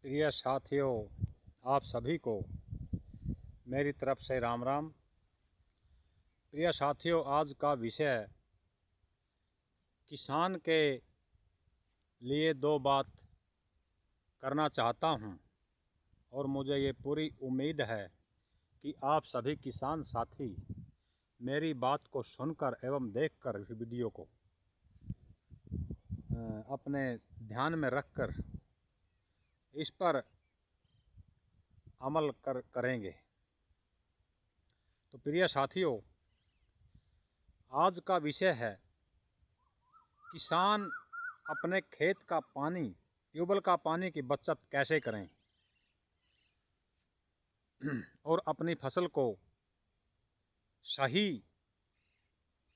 प्रिय साथियों, आप सभी को मेरी तरफ से राम राम। प्रिय साथियों, आज का विषय किसान के लिए दो बात करना चाहता हूं और मुझे ये पूरी उम्मीद है कि आप सभी किसान साथी मेरी बात को सुनकर एवं देखकर इस वीडियो को अपने ध्यान में रखकर इस पर अमल करेंगे। तो प्रिय साथियों, आज का विषय है किसान अपने खेत का पानी, ट्यूबवेल का पानी की बचत कैसे करें और अपनी फसल को सही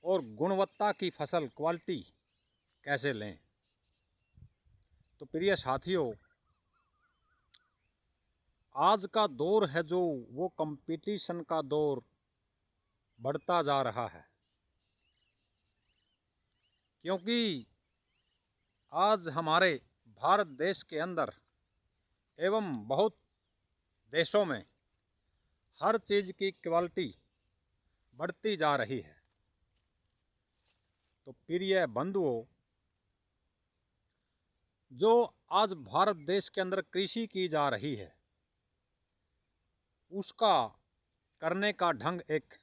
और गुणवत्ता की फसल क्वालिटी कैसे लें। तो प्रिय साथियों, आज का दौर है जो वो कंपटीशन का दौर बढ़ता जा रहा है, क्योंकि आज हमारे भारत देश के अंदर एवं बहुत देशों में हर चीज़ की क्वालिटी बढ़ती जा रही है। तो प्रिय बंधुओं, जो आज भारत देश के अंदर कृषि की जा रही है, उसका करने का ढंग एक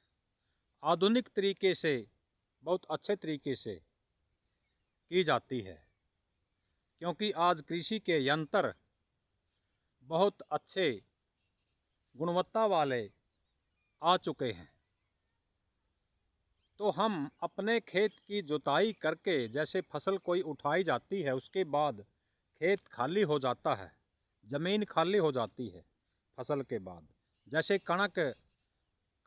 आधुनिक तरीके से, बहुत अच्छे तरीके से की जाती है, क्योंकि आज कृषि के यंत्र बहुत अच्छे गुणवत्ता वाले आ चुके हैं। तो हम अपने खेत की जुताई करके, जैसे फसल कोई उठाई जाती है उसके बाद खेत खाली हो जाता है, ज़मीन खाली हो जाती है फसल के बाद, जैसे कणक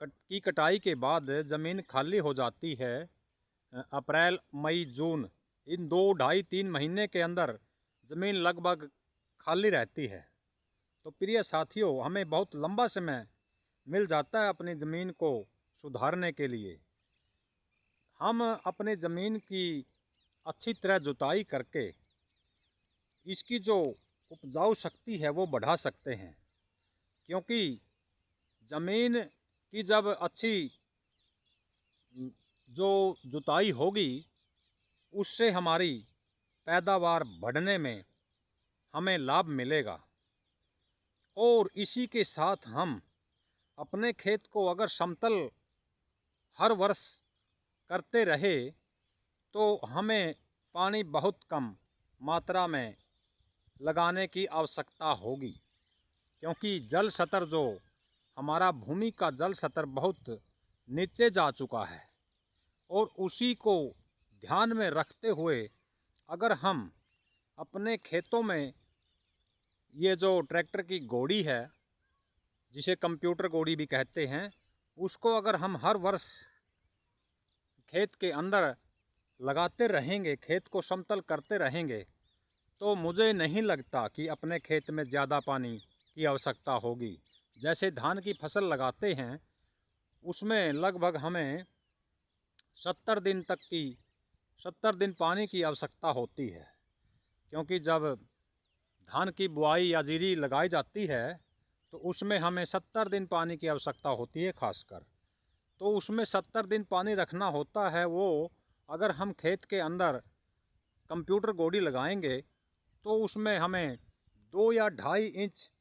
की कटाई के बाद ज़मीन खाली हो जाती है अप्रैल मई जून, इन 2 ढाई 3 महीने के अंदर ज़मीन लगभग खाली रहती है। तो प्रिय साथियों, हमें बहुत लंबा समय मिल जाता है अपनी ज़मीन को सुधारने के लिए। हम अपने ज़मीन की अच्छी तरह जुताई करके इसकी जो उपजाऊ शक्ति है वो बढ़ा सकते हैं, क्योंकि ज़मीन की जब अच्छी जो जुताई होगी उससे हमारी पैदावार बढ़ने में हमें लाभ मिलेगा। और इसी के साथ हम अपने खेत को अगर समतल हर वर्ष करते रहे तो हमें पानी बहुत कम मात्रा में लगाने की आवश्यकता होगी, क्योंकि जल स्तर जो हमारा भूमि का जल स्तर बहुत नीचे जा चुका है, और उसी को ध्यान में रखते हुए अगर हम अपने खेतों में ये जो ट्रैक्टर की गोड़ी है, जिसे कंप्यूटर गोड़ी भी कहते हैं, उसको अगर हम हर वर्ष खेत के अंदर लगाते रहेंगे, खेत को समतल करते रहेंगे, तो मुझे नहीं लगता कि अपने खेत में ज़्यादा पानी की आवश्यकता होगी। जैसे धान की फसल लगाते हैं, उसमें लगभग हमें 70 दिन पानी की आवश्यकता होती है, क्योंकि जब धान की बुआई या जीरी लगाई जाती है तो उसमें हमें 70 दिन पानी की आवश्यकता होती है खासकर। तो उसमें 70 दिन पानी रखना होता है। वो अगर हम खेत के अंदर कंप्यूटर गोड़ी लगाएंगे तो उसमें हमें 2 या 2.5 इंच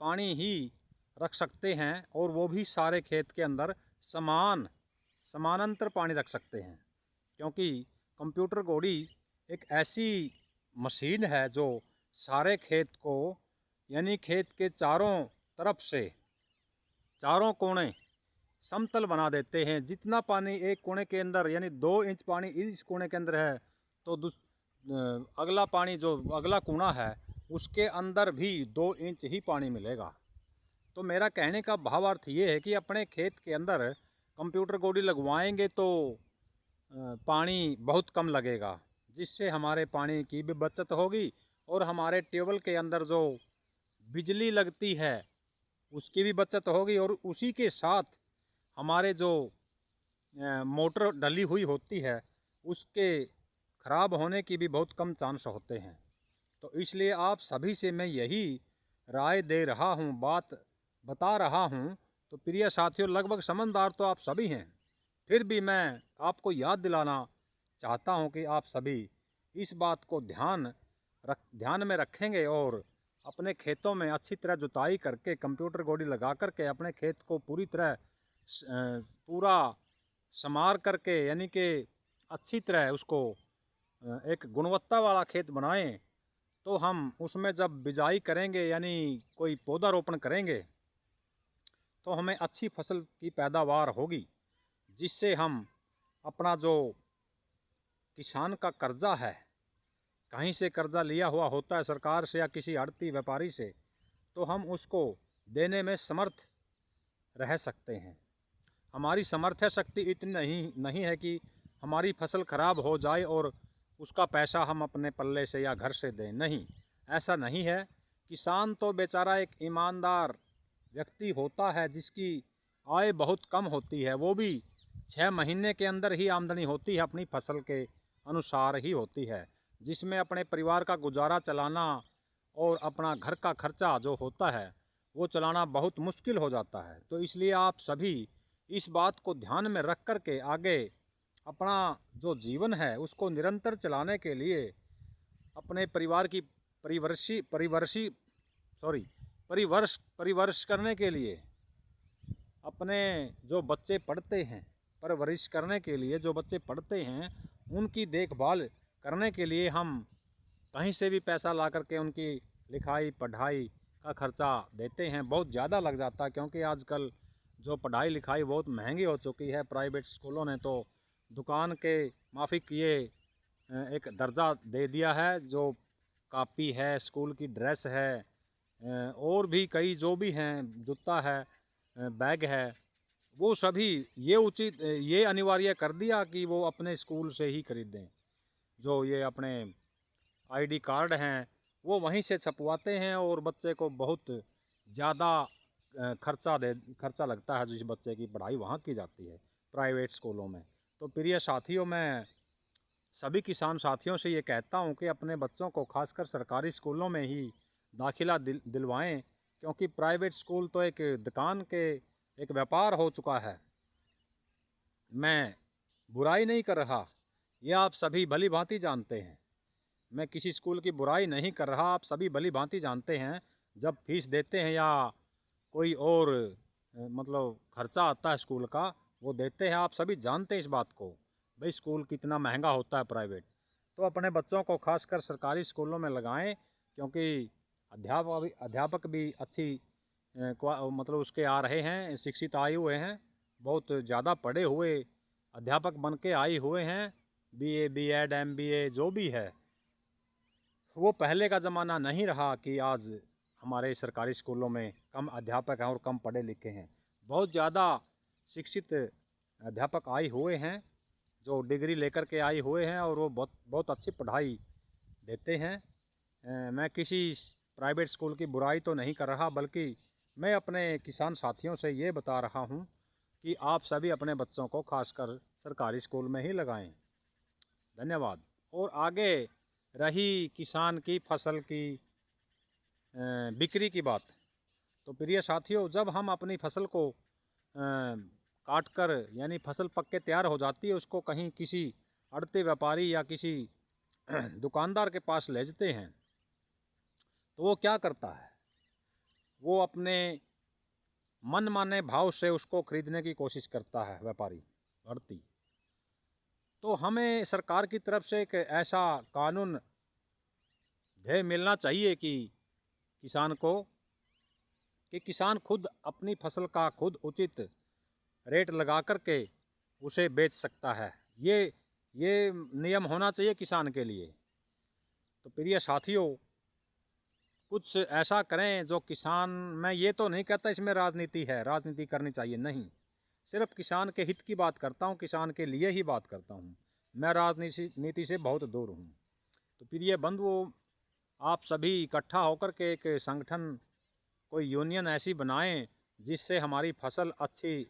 पानी ही रख सकते हैं, और वो भी सारे खेत के अंदर समानांतर पानी रख सकते हैं, क्योंकि कंप्यूटर गोड़ी एक ऐसी मशीन है जो सारे खेत को, यानी खेत के चारों तरफ से चारों कोने समतल बना देते हैं। जितना पानी एक कोने के अंदर, यानी 2 इंच पानी इस कोने के अंदर है, तो अगला पानी जो अगला कोना है उसके अंदर भी 2 इंच ही पानी मिलेगा। तो मेरा कहने का भावार्थ ये है कि अपने खेत के अंदर कंप्यूटर गोड़ी लगवाएंगे तो पानी बहुत कम लगेगा, जिससे हमारे पानी की भी बचत होगी और हमारे ट्यूबवेल के अंदर जो बिजली लगती है उसकी भी बचत होगी, और उसी के साथ हमारे जो मोटर डली हुई होती है उसके ख़राब होने की भी बहुत कम चांस होते हैं। तो इसलिए आप सभी से मैं यही राय दे रहा हूँ, बात बता रहा हूँ, तो प्रिय साथियों लगभग समझदार तो आप सभी हैं। फिर भी मैं आपको याद दिलाना चाहता हूँ कि आप सभी इस बात को ध्यान में रखेंगे और अपने खेतों में अच्छी तरह जुताई करके कंप्यूटर गोडी लगा करके अपने खेत को पूरी तरह पूरा समार करके, यानी कि अच्छी तरह उसको एक गुणवत्ता वाला खेत बनाएं। तो हम उसमें जब बिजाई करेंगे यानी कोई पौधा रोपण करेंगे तो हमें अच्छी फसल की पैदावार होगी, जिससे हम अपना जो किसान का कर्जा है, कहीं से कर्जा लिया हुआ होता है सरकार से या किसी आड़ती व्यापारी से, तो हम उसको देने में समर्थ रह सकते हैं। हमारी सामर्थ्य शक्ति इतनी नहीं है कि हमारी फसल खराब हो जाए और उसका पैसा हम अपने पल्ले से या घर से दें। नहीं, ऐसा नहीं है। किसान तो बेचारा एक ईमानदार व्यक्ति होता है जिसकी आय बहुत कम होती है, वो भी 6 महीने के अंदर ही आमदनी होती है, अपनी फसल के अनुसार ही होती है, जिसमें अपने परिवार का गुजारा चलाना और अपना घर का खर्चा जो होता है वो चलाना बहुत मुश्किल हो जाता है। तो इसलिए आप सभी इस बात को ध्यान में रख कर के आगे अपना जो जीवन है उसको निरंतर चलाने के लिए अपने परिवार की परिवर्ष करने के लिए, अपने जो बच्चे पढ़ते हैं परवरिश करने के लिए, जो बच्चे पढ़ते हैं उनकी देखभाल करने के लिए हम कहीं से भी पैसा ला करके उनकी लिखाई पढ़ाई का खर्चा देते हैं। बहुत ज़्यादा लग जाता है, क्योंकि आजकल जो पढ़ाई लिखाई बहुत महंगी हो चुकी है। प्राइवेट स्कूलों ने तो दुकान के माफिक ये एक दर्जा दे दिया है, जो कापी है, स्कूल की ड्रेस है, और भी कई जो भी हैं, जूता है, बैग है, वो सभी ये अनिवार्य कर दिया कि वो अपने स्कूल से ही खरीदें। जो ये अपने आईडी कार्ड हैं वो वहीं से छपवाते हैं और बच्चे को बहुत ज़्यादा खर्चा लगता है जिस बच्चे की पढ़ाई वहाँ की जाती है प्राइवेट स्कूलों में। तो प्रिय साथियों, मैं सभी किसान साथियों से ये कहता हूँ कि अपने बच्चों को खासकर सरकारी स्कूलों में ही दाखिला दिलवाएं, क्योंकि प्राइवेट स्कूल तो एक दुकान के एक व्यापार हो चुका है। मैं बुराई नहीं कर रहा, ये आप सभी भली भांति जानते हैं। मैं किसी स्कूल की बुराई नहीं कर रहा, आप सभी भली भांति जानते हैं। जब फीस देते हैं या कोई और मतलब खर्चा आता है स्कूल का, वो देते हैं, आप सभी जानते हैं इस बात को, भाई स्कूल कितना महंगा होता है प्राइवेट। तो अपने बच्चों को खासकर सरकारी स्कूलों में लगाएं, क्योंकि अध्यापक भी अच्छी मतलब उसके आ रहे हैं, शिक्षित आए हुए हैं, बहुत ज़्यादा पढ़े हुए अध्यापक बन के आए हुए हैं। BA BEd MBA जो भी है, वो पहले का ज़माना नहीं रहा कि आज हमारे सरकारी स्कूलों में कम अध्यापक हैं और कम पढ़े लिखे हैं। बहुत ज़्यादा शिक्षित अध्यापक आए हुए हैं, जो डिग्री लेकर के आए हुए हैं, और वो बहुत अच्छी पढ़ाई देते हैं। मैं किसी प्राइवेट स्कूल की बुराई तो नहीं कर रहा, बल्कि मैं अपने किसान साथियों से ये बता रहा हूँ कि आप सभी अपने बच्चों को खासकर सरकारी स्कूल में ही लगाएं। धन्यवाद। और आगे रही किसान की फसल की बिक्री की बात, तो प्रिय साथियों, जब हम अपनी फसल को काट कर यानी फसल पक के तैयार हो जाती है, उसको कहीं किसी आड़ती व्यापारी या किसी दुकानदार के पास ले जाते हैं, तो वो क्या करता है, वो अपने मन माने भाव से उसको खरीदने की कोशिश करता है व्यापारी आड़ती। तो हमें सरकार की तरफ से एक ऐसा कानून ध्येय मिलना चाहिए कि किसान को, कि किसान खुद अपनी फसल का खुद उचित रेट लगा करके उसे बेच सकता है। ये नियम होना चाहिए किसान के लिए। तो प्रिय साथियों, कुछ ऐसा करें जो किसान, मैं ये तो नहीं कहता इसमें राजनीति है, राजनीति करनी चाहिए, नहीं, सिर्फ किसान के हित की बात करता हूँ, किसान के लिए ही बात करता हूँ। मैं राजनीति से बहुत दूर हूँ। तो प्रिय बंधुओं, आप सभी इकट्ठा होकर के एक संगठन, कोई यूनियन ऐसी बनाएं जिससे हमारी फसल अच्छी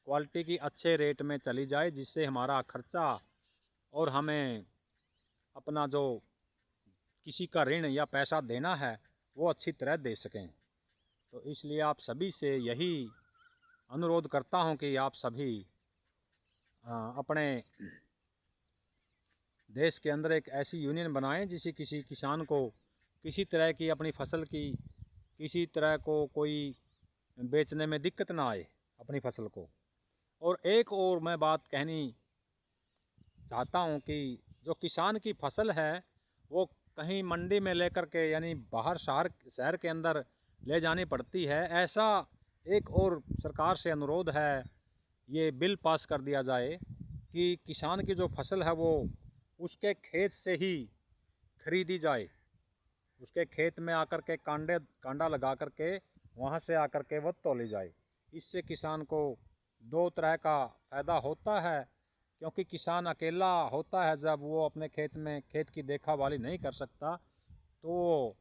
क्वालिटी की अच्छे रेट में चली जाए, जिससे हमारा खर्चा और हमें अपना जो किसी का ऋण या पैसा देना है वो अच्छी तरह दे सकें। तो इसलिए आप सभी से यही अनुरोध करता हूं कि आप सभी अपने देश के अंदर एक ऐसी यूनियन बनाएं जिससे किसी किसान को किसी तरह की अपनी फसल की किसी तरह को कोई बेचने में दिक्कत ना आए अपनी फसल को। और एक और मैं बात कहनी चाहता हूं कि जो किसान की फसल है वो कहीं मंडी में लेकर के यानी बाहर शहर के अंदर ले जानी पड़ती है। ऐसा एक और सरकार से अनुरोध है, ये बिल पास कर दिया जाए कि किसान की जो फसल है वो उसके खेत से ही खरीदी जाए, उसके खेत में आकर के कांडा लगा कर के वहाँ से आकर के वो तोली जाए। इससे किसान को दो तरह का फ़ायदा होता है, क्योंकि किसान अकेला होता है जब वो अपने खेत की देखभाली नहीं कर सकता, तो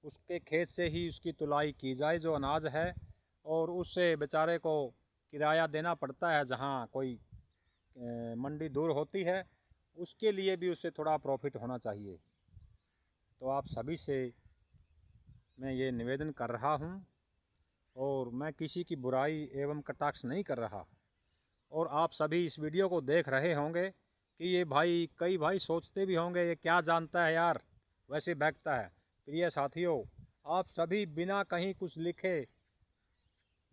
उसके खेत से ही उसकी तुलाई की जाए जो अनाज है, और उससे बेचारे को किराया देना पड़ता है जहाँ कोई मंडी दूर होती है, उसके लिए भी उससे थोड़ा प्रॉफिट होना चाहिए। तो आप सभी से मैं ये निवेदन कर रहा हूँ, और मैं किसी की बुराई एवं कटाक्ष नहीं कर रहा। और आप सभी इस वीडियो को देख रहे होंगे कि ये भाई, कई भाई सोचते भी होंगे ये क्या जानता है यार, वैसे बहकता है। प्रिय साथियों, आप सभी बिना कहीं कुछ लिखे,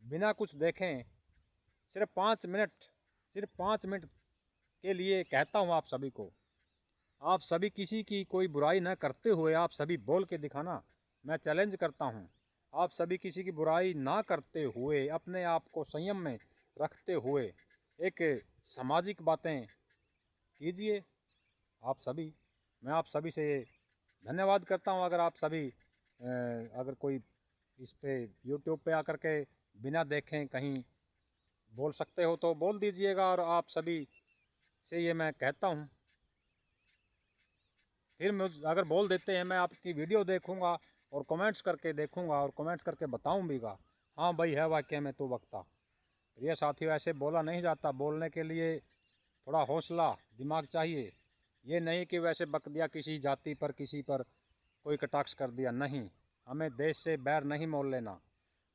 बिना कुछ देखें, सिर्फ 5 मिनट के लिए कहता हूँ आप सभी को, आप सभी किसी की कोई बुराई न करते हुए आप सभी बोल के दिखाना। मैं चैलेंज करता हूँ, आप सभी किसी की बुराई ना करते हुए अपने आप को संयम में रखते हुए एक सामाजिक बातें कीजिए। आप सभी, मैं आप सभी से धन्यवाद करता हूँ। अगर आप सभी अगर कोई इस पे यूट्यूब पे आकर के बिना देखें कहीं बोल सकते हो तो बोल दीजिएगा, और आप सभी से ये मैं कहता हूँ। फिर अगर बोल देते हैं, मैं आपकी वीडियो देखूंगा और कमेंट्स करके देखूंगा और कमेंट्स करके बताऊंगा, हाँ भाई है वाकई में तू वक्ता। प्रिय साथियों, ऐसे बोला नहीं जाता, बोलने के लिए थोड़ा हौसला दिमाग चाहिए। ये नहीं कि वैसे बक दिया किसी जाति पर, किसी पर कोई कटाक्ष कर दिया, नहीं। हमें देश से बैर नहीं मोल लेना,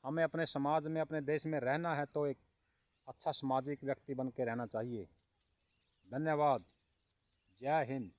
हमें अपने समाज में, अपने देश में रहना है तो एक अच्छा सामाजिक व्यक्ति बन के रहना चाहिए। धन्यवाद। जय हिंद।